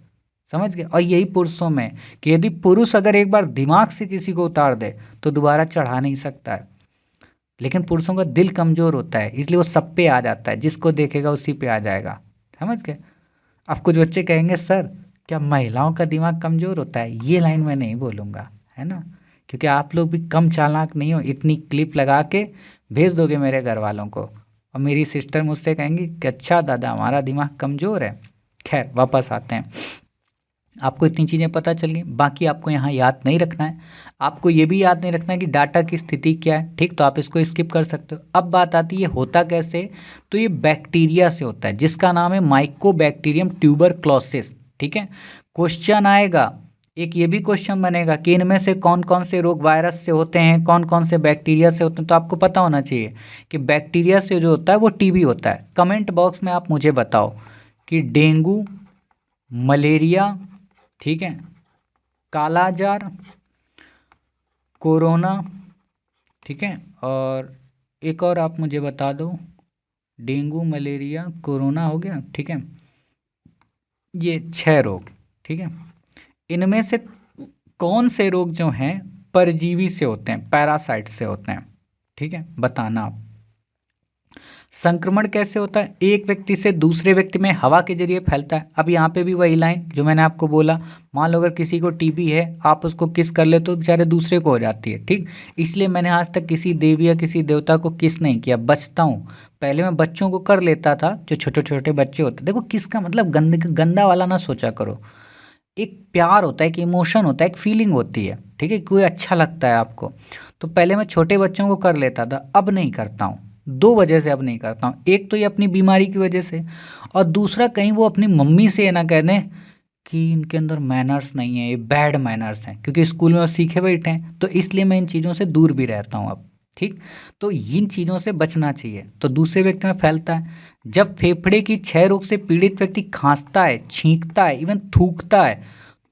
समझ गए? और यही पुरुषों में कि यदि पुरुष अगर एक बार दिमाग से किसी को उतार दे तो दोबारा चढ़ा नहीं सकता है, लेकिन पुरुषों का दिल कमज़ोर होता है, इसलिए वो सब पे आ जाता है, जिसको देखेगा उसी पे आ जाएगा। समझ गए? अब कुछ बच्चे कहेंगे सर क्या महिलाओं का दिमाग कमज़ोर होता है? ये लाइन मैं नहीं बोलूँगा, है ना, क्योंकि आप लोग भी कम चालाक नहीं हो, इतनी क्लिप लगा के भेज दोगे मेरे घर वालों को, और मेरी सिस्टर मुझसे कहेंगी कि अच्छा दादा हमारा दिमाग कमज़ोर है। खैर वापस आते हैं। आपको इतनी चीज़ें पता चल गई, बाकी आपको यहाँ याद नहीं रखना है। आपको ये भी याद नहीं रखना है कि डाटा की स्थिति क्या है, ठीक, तो आप इसको स्किप कर सकते हो। अब बात आती है होता कैसे, तो ये बैक्टीरिया से होता है जिसका नाम है माइकोबैक्टीरियम ट्यूबरक्लोसिस, ठीक है। क्वेश्चन आएगा, एक ये भी क्वेश्चन बनेगा कि इनमें से कौन कौन से रोग वायरस से होते हैं, कौन कौन से बैक्टीरिया से होते हैं, तो आपको पता होना चाहिए कि बैक्टीरिया से जो होता है वो टीबी होता है। कमेंट बॉक्स में आप मुझे बताओ कि डेंगू, मलेरिया, ठीक है, कालाजार, कोरोना, ठीक है, और एक और आप मुझे बता दो, डेंगू, मलेरिया, कोरोना हो गया, ठीक है, ये 6 रोग, ठीक है। इनमें से कौन से रोग जो हैं परजीवी से होते हैं, पैरासाइट से होते हैं, ठीक है, बताना आप। संक्रमण कैसे होता है, एक व्यक्ति से दूसरे व्यक्ति में हवा के जरिए फैलता है। अब यहाँ पे भी वही लाइन जो मैंने आपको बोला, मान लो अगर किसी को टीबी है, आप उसको किस कर ले तो बेचारे दूसरे को हो जाती है, ठीक। इसलिए मैंने आज तक किसी देवी या किसी देवता को किस नहीं किया, बचता हूँ। पहले मैं बच्चों को कर लेता था, जो छोटे छोटे बच्चे होते, देखो किस का मतलब गंदा वाला ना सोचा करो। एक प्यार होता है, एक इमोशन होता है, एक फीलिंग होती है, ठीक है, कोई अच्छा लगता है आपको। तो पहले मैं छोटे बच्चों को कर लेता था, अब नहीं करता हूँ। 2 वजह से अब नहीं करता हूँ, एक तो ये अपनी बीमारी की वजह से, और दूसरा कहीं वो अपनी मम्मी से ये ना कह दें कि इनके अंदर मैनर्स नहीं है, ये बैड मैनर्स हैं, क्योंकि स्कूल में वो सीखे बैठे हैं, तो इसलिए मैं इन चीज़ों से दूर भी रहता हूँ अब, ठीक। तो इन चीज़ों से बचना चाहिए। तो दूसरे व्यक्ति में फैलता है, जब फेफड़े की क्षय रोग से पीड़ित व्यक्ति खांसता है, छींकता है, इवन थूकता है,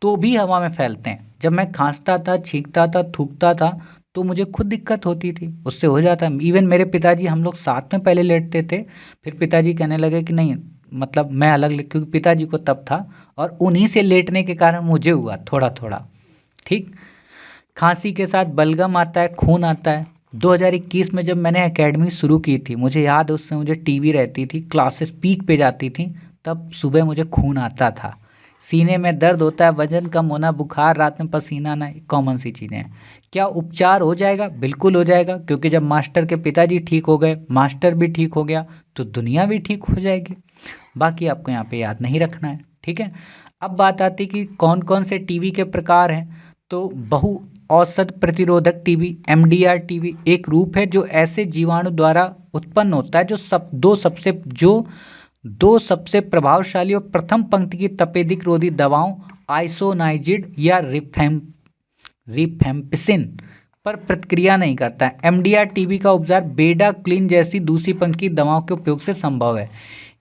तो भी हवा में फैलते हैं। जब मैं खांसता था, छींकता था, थूकता था, तो मुझे खुद दिक्कत होती थी, उससे हो जाता। इवन मेरे पिताजी, हम लोग साथ में पहले लेटते थे, फिर पिताजी कहने लगे कि नहीं, मतलब मैं अलग क्योंकि पिताजी को तब था, और उन्हीं से लेटने के कारण मुझे हुआ थोड़ा थोड़ा, ठीक। खांसी के साथ बलगम आता है, खून आता है। 2021 में जब मैंने एकेडमी शुरू की थी, मुझे याद है उससे मुझे टीबी रहती थी, क्लासेस पीक पे जाती थी, तब सुबह मुझे खून आता था। सीने में दर्द होता है, वजन कम होना, बुखार, रात में पसीना आना, कॉमन सी चीज़ें हैं। क्या उपचार हो जाएगा? बिल्कुल हो जाएगा, क्योंकि जब मास्टर के पिताजी ठीक हो गए, मास्टर भी ठीक हो गया, तो दुनिया भी ठीक हो जाएगी। बाकी आपको यहाँ पे याद नहीं रखना है, ठीक है। अब बात आती कि कौन कौन से टीबी के प्रकार हैं। तो बहु औषध प्रतिरोधक टीबी, एमडीआर टीबी एक रूप है जो ऐसे जीवाणु द्वारा उत्पन्न होता है जो दो सबसे प्रभावशाली और प्रथम पंक्ति की तपेदिक रोधी दवाओं आइसोनाइजिड या रिफेम्पिसिन पर प्रतिक्रिया नहीं करता है। एमडीआर टीबी का उपचार बेडाक्विलिन जैसी दूसरी पंक्ति की दवाओं के उपयोग से संभव है।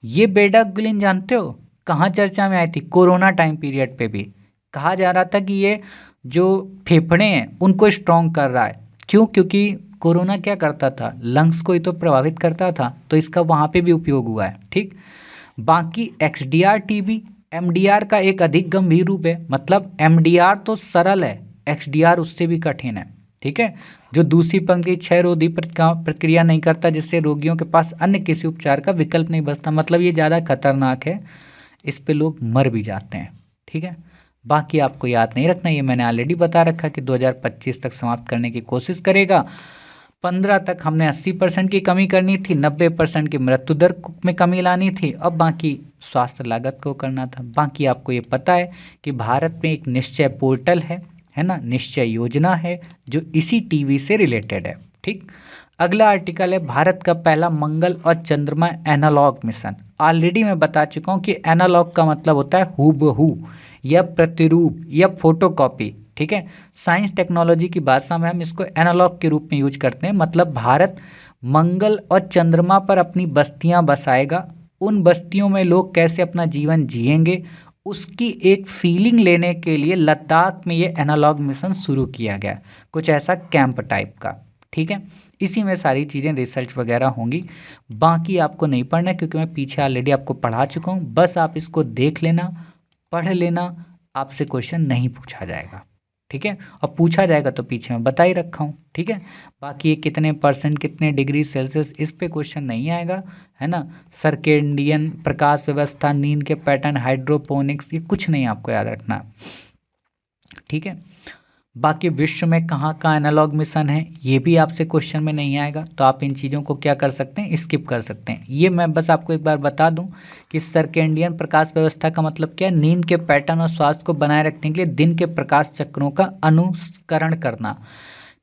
ये बेडाक्विलिन जानते हो कहाँ चर्चा में आई थी? कोरोना टाइम पीरियड पे भी कहा जा रहा था कि ये जो फेफड़े हैं उनको स्ट्रॉन्ग कर रहा है। क्यों? क्योंकि कोरोना क्या करता था, लंग्स को ही तो प्रभावित करता था, तो इसका वहाँ पे भी उपयोग हुआ है, ठीक। बाकी एक्सडीआर टीबी एमडीआर का एक अधिक गंभीर रूप है। मतलब एमडीआर तो सरल है, एक्सडीआर उससे भी कठिन है, ठीक है, जो दूसरी पंक्ति क्षय रोधी प्रक्रिया नहीं करता, जिससे रोगियों के पास अन्य किसी उपचार का विकल्प नहीं बचता। मतलब ये ज़्यादा खतरनाक है, इस पे लोग मर भी जाते हैं, ठीक है। बाकी आपको याद नहीं रखना, ये मैंने ऑलरेडी बता रखा कि 2025 तक समाप्त करने की कोशिश करेगा। 15 तक हमने 80% की कमी करनी थी, 90% की मृत्यु दर में कमी लानी थी, अब बाकी स्वास्थ्य लागत को करना था। बाकी आपको ये पता है कि भारत में एक निश्चय पोर्टल है ना, निश्चय योजना है जो इसी टीवी से रिलेटेड है, ठीक। अगला आर्टिकल है भारत का पहला मंगल और चंद्रमा एनालॉग मिशन। ऑलरेडी मैं बता चुका हूँ कि एनालॉग का मतलब होता है हूबहू या प्रतिरूप या फोटोकॉपी, ठीक है। साइंस टेक्नोलॉजी की भाषा में हम इसको एनालॉग के रूप में यूज करते हैं। मतलब भारत मंगल और चंद्रमा पर अपनी बस्तियां बसाएगा, उन बस्तियों में लोग कैसे अपना जीवन जिएंगे उसकी एक फीलिंग लेने के लिए लद्दाख में ये एनालॉग मिशन शुरू किया गया, कुछ ऐसा कैंप टाइप का, ठीक है। इसी में सारी चीज़ें रिसर्च वगैरह होंगी। बाकी आपको नहीं पढ़ना है क्योंकि मैं पीछे ऑलरेडी आपको पढ़ा चुका हूँ, बस आप इसको देख लेना, पढ़ लेना, आपसे क्वेश्चन नहीं पूछा जाएगा, ठीक है। और पूछा जाएगा तो पीछे मैं बता ही रखा हूँ, ठीक है। बाकी ये कितने परसेंट, कितने डिग्री सेल्सियस, इस पे क्वेश्चन नहीं आएगा, है ना। सर्केडियन प्रकाश व्यवस्था, नींद के पैटर्न, हाइड्रोपोनिक्स, ये कुछ नहीं आपको याद रखना, ठीक है। बाकी विश्व में कहाँ कहाँ एनालॉग मिशन है ये भी आपसे क्वेश्चन में नहीं आएगा, तो आप इन चीज़ों को क्या कर सकते हैं, स्किप कर सकते हैं। ये मैं बस आपको एक बार बता दूं कि सर्केडियन प्रकाश व्यवस्था का मतलब क्या है, नींद के पैटर्न और स्वास्थ्य को बनाए रखने के लिए दिन के प्रकाश चक्रों का अनुसरण करना।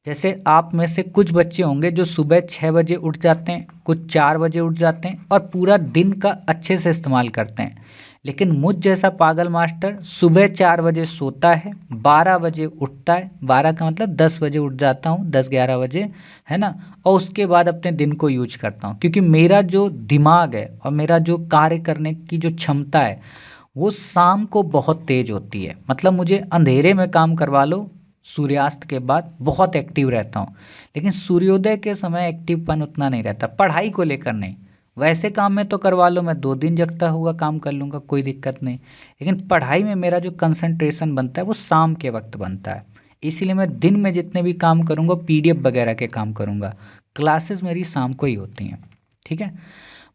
जैसे आप में से कुछ बच्चे होंगे जो सुबह 6 बजे उठ जाते हैं, कुछ 4 बजे उठ जाते हैं और पूरा दिन का अच्छे से इस्तेमाल करते हैं। लेकिन मुझ जैसा पागल मास्टर सुबह 4 बजे सोता है, 12 बजे उठता है, 12 का मतलब 10 बजे उठ जाता हूँ, 10-11 बजे, है ना, और उसके बाद अपने दिन को यूज करता हूँ। क्योंकि मेरा जो दिमाग है और मेरा जो कार्य करने की जो क्षमता है वो शाम को बहुत तेज होती है। मतलब मुझे अंधेरे में काम करवा लो, सूर्यास्त के बाद बहुत एक्टिव रहता हूँ, लेकिन सूर्योदय के समय एक्टिवपन उतना नहीं रहता। पढ़ाई को लेकर नहीं, वैसे काम में तो करवा लो, मैं 2 दिन जगता हुआ काम कर लूँगा, कोई दिक्कत नहीं। लेकिन पढ़ाई में मेरा जो कंसंट्रेशन बनता है वो शाम के वक्त बनता है। इसीलिए मैं दिन में जितने भी काम करूँगा पीडीएफ वगैरह के काम करूँगा, क्लासेस मेरी शाम को ही होती हैं, ठीक है।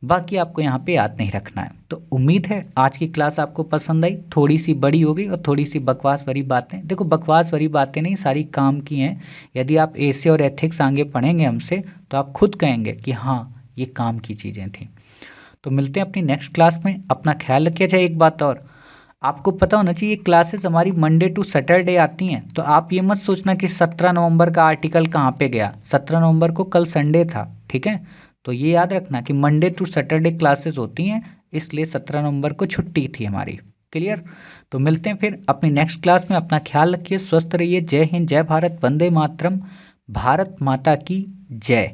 बाकी आपको यहाँ पे याद नहीं रखना है। तो उम्मीद है आज की क्लास आपको पसंद आई, थोड़ी सी बड़ी हो गई और थोड़ी सी बकवास भरी बातें, देखो बकवास भरी बातें नहीं, सारी काम की हैं। यदि आप एसे और एथिक्स आगे पढ़ेंगे हमसे तो आप खुद कहेंगे कि हाँ ये काम की चीज़ें थी। तो मिलते हैं अपनी नेक्स्ट क्लास में, अपना ख्याल रखिए। अच्छा एक बात और, आपको पता होना चाहिए क्लासेस हमारी मंडे टू सैटरडे आती हैं। तो आप ये मत सोचना कि 17 नवंबर का आर्टिकल कहाँ पे गया, 17 नवंबर को कल संडे था, ठीक है। तो ये याद रखना कि मंडे टू सैटरडे क्लासेस होती हैं, इसलिए 17 नवंबर को छुट्टी थी हमारी। क्लियर। तो मिलते हैं फिर अपनी नेक्स्ट क्लास में, अपना ख्याल रखिए, स्वस्थ रहिए। जय हिंद, जय भारत, वंदे मातरम, भारत माता की जय।